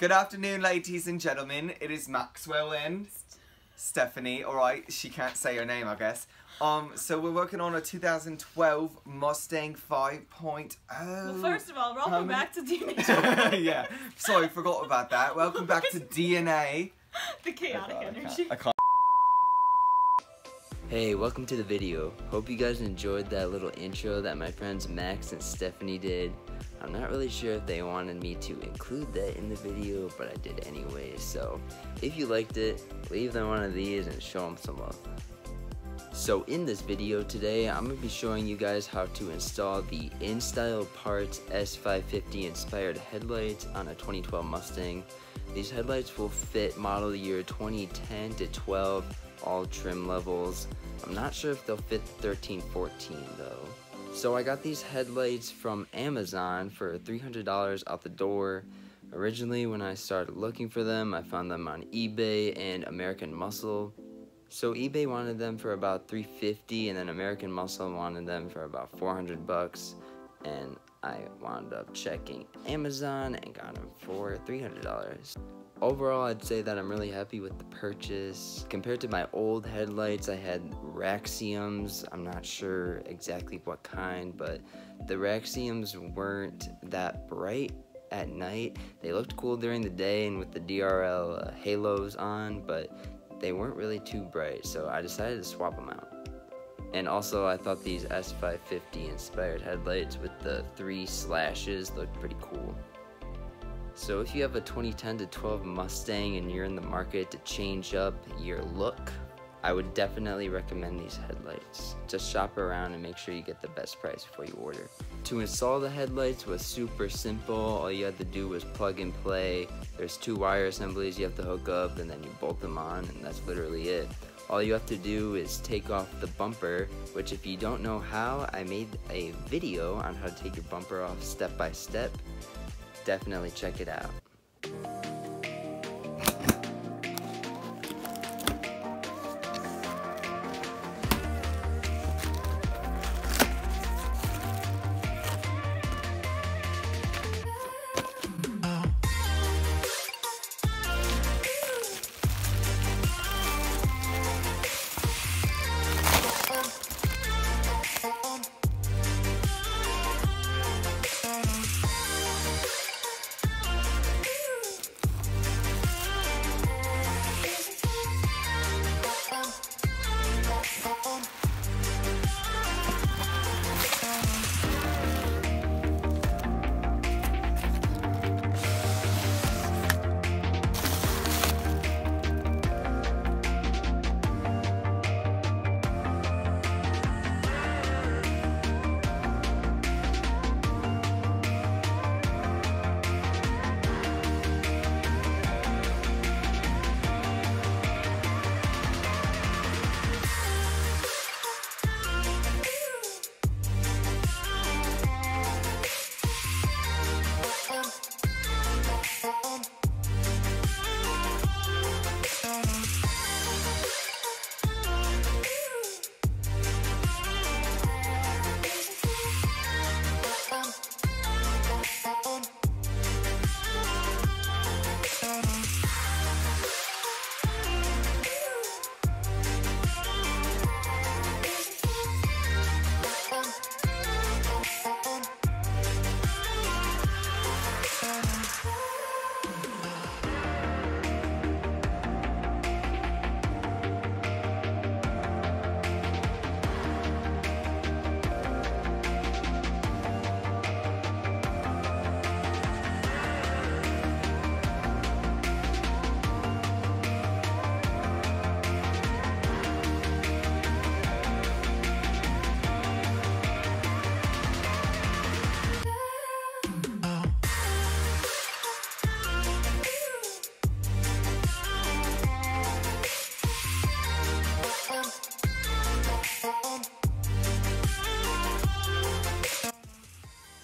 Good afternoon, ladies and gentlemen. It is Maxwell and Stephanie. Alright, she can't say her name, I guess. So we're working on a 2012 Mustang 5.0. Well, first of all, welcome back to DNA. Yeah, sorry, forgot about that. Welcome back to DNA. The chaotic energy. I can't. Hey, welcome to the video. Hope you guys enjoyed that little intro that my friends Max and Stephanie did. I'm not really sure if they wanted me to include that in the video, but I did anyway. So if you liked it, leave them one of these and show them some love. So in this video today, I'm going to be showing you guys how to install the InStyle Parts S550 inspired headlights on a 2012 Mustang. These headlights will fit model year 2010 to 12, all trim levels. I'm not sure if they'll fit 13, 14 though. So I got these headlights from Amazon for $300 out the door. Originally when I started looking for them, I found them on eBay and American Muscle. So eBay wanted them for about $350 and then American Muscle wanted them for about $400, and I wound up checking Amazon and got them for $300. Overall, I'd say that I'm really happy with the purchase. Compared to my old headlights, I had Raxioms. I'm not sure exactly what kind, but the Raxioms weren't that bright at night. They looked cool during the day and with the DRL halos on, but they weren't really too bright, so I decided to swap them out. And also, I thought these S550 inspired headlights with the 3 slashes looked pretty cool. So if you have a 2010 to 12 Mustang and you're in the market to change up your look, I would definitely recommend these headlights. Just shop around and make sure you get the best price before you order. To install the headlights was super simple. All you had to do was plug and play. There's 2 wire assemblies you have to hook up and then you bolt them on, and that's literally it. All you have to do is take off the bumper, which if you don't know how, I made a video on how to take your bumper off step by step. Definitely check it out.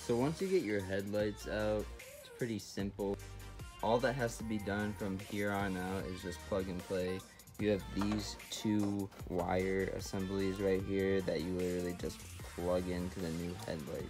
So once you get your headlights out, it's pretty simple. All that has to be done from here on out is just plug and play. You have these 2 wire assemblies right here that you literally just plug into the new headlight.